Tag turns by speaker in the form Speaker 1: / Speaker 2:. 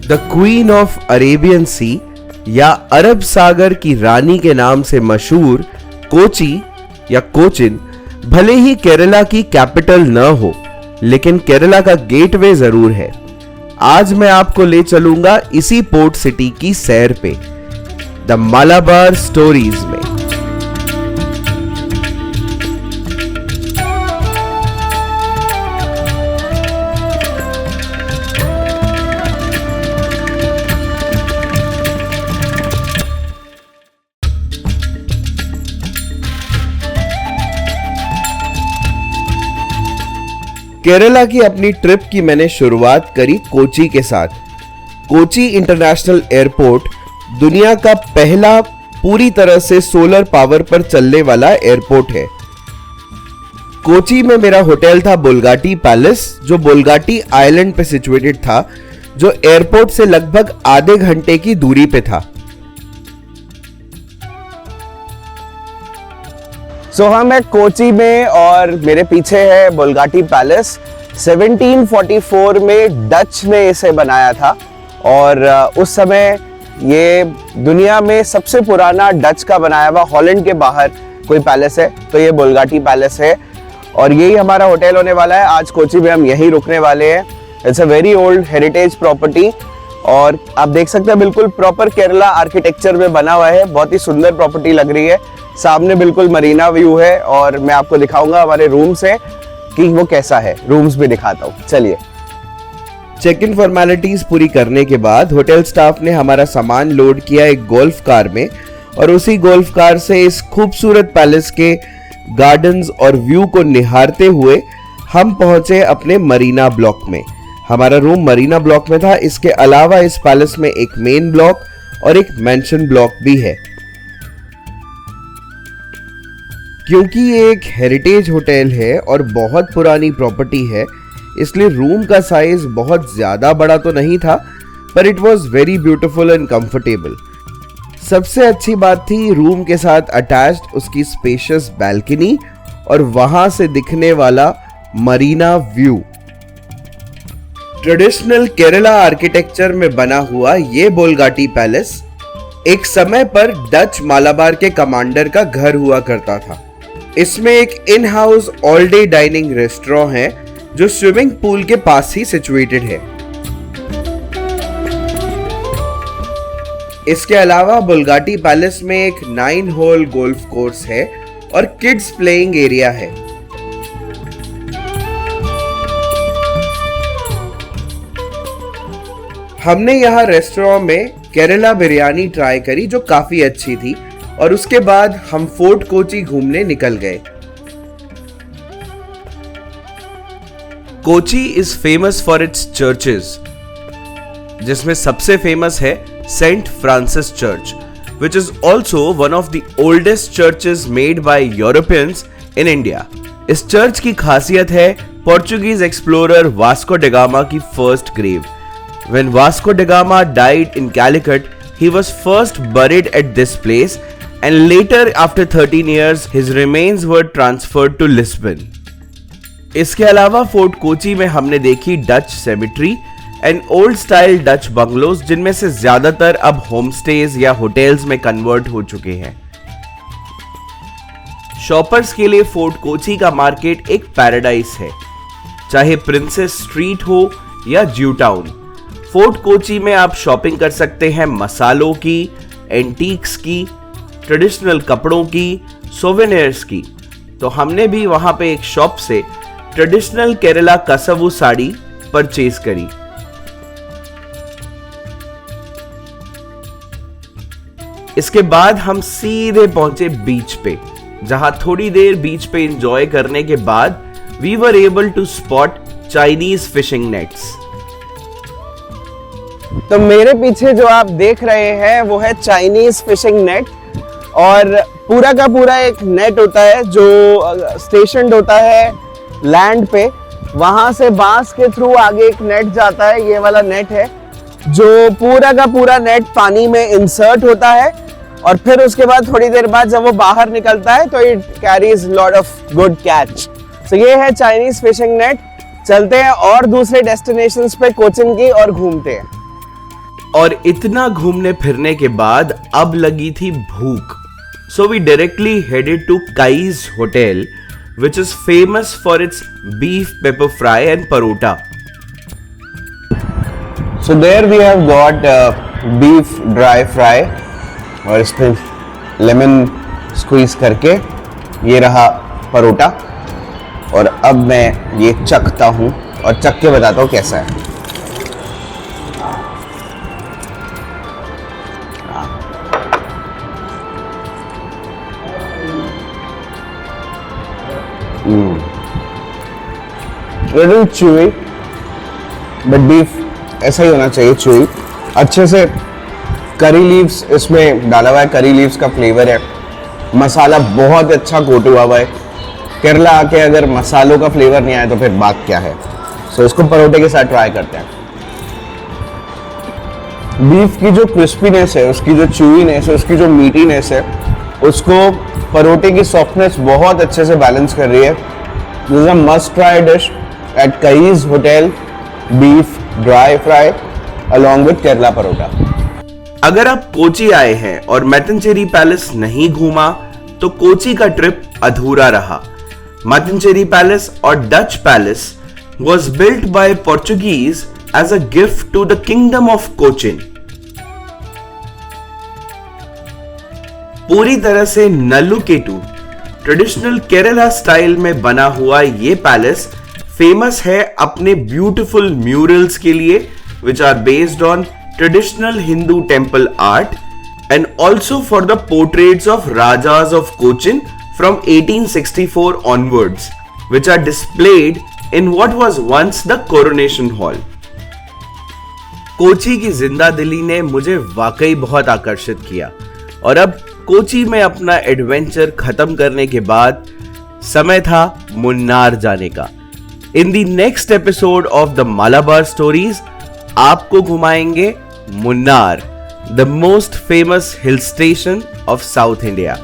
Speaker 1: The queen of Arabian सी या अरब सागर की रानी के नाम से मशहूर कोची या कोचिन भले ही केरला की कैपिटल न हो, लेकिन केरला का गेटवे जरूर है। आज मैं आपको ले चलूंगा इसी पोर्ट सिटी की सैर पे, द मालाबार स्टोरीज में। केरला की अपनी ट्रिप की मैंने शुरुआत करी कोची के साथ। कोची इंटरनेशनल एयरपोर्ट दुनिया का पहला पूरी तरह से सोलर पावर पर चलने वाला एयरपोर्ट है। कोची में मेरा होटल था बोल्गाटी पैलेस, जो बोल्गाटी आइलैंड पे सिचुएटेड था, जो एयरपोर्ट से लगभग आधे घंटे की दूरी पे था।
Speaker 2: हम है कोची में और मेरे पीछे है बोल्गाटी पैलेस। 1744 में डच ने इसे बनाया था और उस समय ये दुनिया में सबसे पुराना डच का बनाया हुआ हॉलैंड के बाहर कोई पैलेस है तो ये बोल्गाटी पैलेस है और यही हमारा होटल होने वाला है। आज कोची में हम यहीं रुकने वाले हैं। It's a very old heritage property और आप देख सकते हैं बिल्कुल प्रॉपर केरला आर्किटेक्चर में बना हुआ है। बहुत ही सुंदर प्रॉपर्टी लग रही है। सामने बिल्कुल मरीना व्यू है और मैं आपको दिखाऊंगा हमारे रूम से कि वो कैसा है। रूम्स भी दिखाता हूँ, चलिए।
Speaker 1: चेक इन फॉर्मेलिटीज पूरी करने के बाद होटल स्टाफ ने हमारा सामान लोड किया एक गोल्फ कार में और उसी गोल्फ कार से इस खूबसूरत पैलेस के गार्डन्स और व्यू को निहारते हुए हम पहुंचे अपने मरीना ब्लॉक में। हमारा रूम मरीना ब्लॉक में था। इसके अलावा इस पैलेस में एक मेन ब्लॉक और एक मेंशन ब्लॉक भी है। क्योंकि ये एक हेरिटेज होटल है और बहुत पुरानी प्रॉपर्टी है, इसलिए रूम का साइज बहुत ज्यादा बड़ा तो नहीं था, पर it was very beautiful and comfortable. सबसे अच्छी बात थी रूम के साथ अटैच्ड उसकी स्पेशियस बैल्कनी और वहां से दिखने वाला Marina view. Traditional Kerala architecture में बना हुआ ये बोल्गाटी पैलेस एक समय पर डच मालाबार के कमांडर का घर हुआ करता था। इसमें एक in house all day dining restaurant है जो स्विमिंग पूल के पास ही सिचुएटेड है। इसके अलावा बोल्गाटी पैलेस में एक 9 होल गोल्फ कोर्स है और किड्स प्लेइंग एरिया है। हमने यहाँ रेस्टोरेंट में केरला बिरयानी ट्राई करी जो काफी अच्छी थी और उसके बाद हम फोर्ट कोची घूमने निकल गए। Kochi is famous for its churches, जिसमें सबसे फेमस है saint Francis church, which is also one of the oldest churches made by Europeans in India. इस चर्च की खासियत है पोर्चुगीज एक्सप्लोरर वास्को डिगामा की first grave. When Vasco da Gama died in Calicut, he was first buried at this place and later after 13 years his remains were transferred to Lisbon. इसके अलावा fort Kochi में हमने देखी Dutch cemetery and old style Dutch bungalows, जिनमें से ज्यादातर अब homestays या होटल्स में कन्वर्ट हो चुके हैं। शॉपर्स के लिए फोर्ट कोची का मार्केट एक पैराडाइज है, चाहे प्रिंसेस स्ट्रीट हो या ज्यू टाउन। फोर्ट कोची में आप शॉपिंग कर सकते हैं मसालों की, एंटीक्स की, ट्रेडिशनल कपड़ों की, सोवेनियर्स की। तो हमने भी वहां पे एक शॉप से ट्रेडिशनल केरला कसवू साड़ी परचेज करी। इसके बाद हम सीधे पहुंचे बीच पे, जहां थोड़ी देर बीच पे एंजॉय करने के बाद we were able to spot Chinese fishing nets.
Speaker 2: तो मेरे पीछे जो आप देख रहे हैं वो है चाइनीज फिशिंग नेट और पूरा का पूरा एक नेट होता है जो स्टेशनड होता है लैंड पे। वहां से बांस के थ्रू आगे एक नेट जाता है, ये वाला नेट है, जो पूरा का पूरा नेट पानी में इंसर्ट होता है और फिर उसके बाद थोड़ी देर बाद जब वो बाहर निकलता है तो it carries lot of good catch. तो ये है चाइनीज फिशिंग नेट। चलते हैं और दूसरे डेस्टिनेशंस पे कोचिन की और घूमते हैं।
Speaker 1: और इतना घूमने फिरने के बाद अब लगी थी भूख. So we directly headed to Kai's Hotel, which is famous for its beef pepper fry and parota.
Speaker 2: So there we have got beef dry fry और इसमें लेमन स्क्वीज करके ये रहा परोटा. और अब मैं ये चखता हूँ और चख के बताता हूँ कैसा है. लिटिल chewy, बट बीफ ऐसा ही होना चाहिए, chewy. अच्छे से करी लीव्स इसमें डाला हुआ है, करी लीव्स का फ्लेवर है. मसाला बहुत अच्छा कोट हुआ है. केरला आके अगर मसालों का फ्लेवर नहीं आया तो फिर बात क्या है. सो इसको परोठे के साथ ट्राई करते हैं. बीफ की जो क्रिस्पीनेस है, उसकी जो च्यूईनेस है, उसकी जो मीटीनेस है, उसको परोठे की सॉफ्टनेस बहुत अच्छे से बैलेंस कर रही है. This is a must try dish at Kayees hotel, beef dry fry along with Kerala paratha.
Speaker 1: अगर आप कोची आए हैं और मैतनचेरी पैलेस नहीं घूमा तो कोची का ट्रिप अधूरा रहा. मैतनचेरी पैलेस और Dutch palace was built by Portuguese as a gift to the kingdom of Cochin. पूरी तरह से नल्लुकेटू ट्रेडिशनल केरला स्टाइल में बना हुआ ये पैलेस फेमस है अपने ब्यूटीफुल म्यूरल्स के लिए, which are based on traditional Hindu temple art and also for the portraits of Rajas of Cochin from 1864 onwards, which are displayed in what was once the coronation hall. Kochi की जिंदा दिली ने मुझे वाकई बहुत आकर्षित किया और अब कोची में अपना एडवेंचर खत्म करने के बाद समय था मुन्नार जाने का. In the next episode of the Malabar stories आपको घुमाएंगे Munnar, the most famous hill station of south India.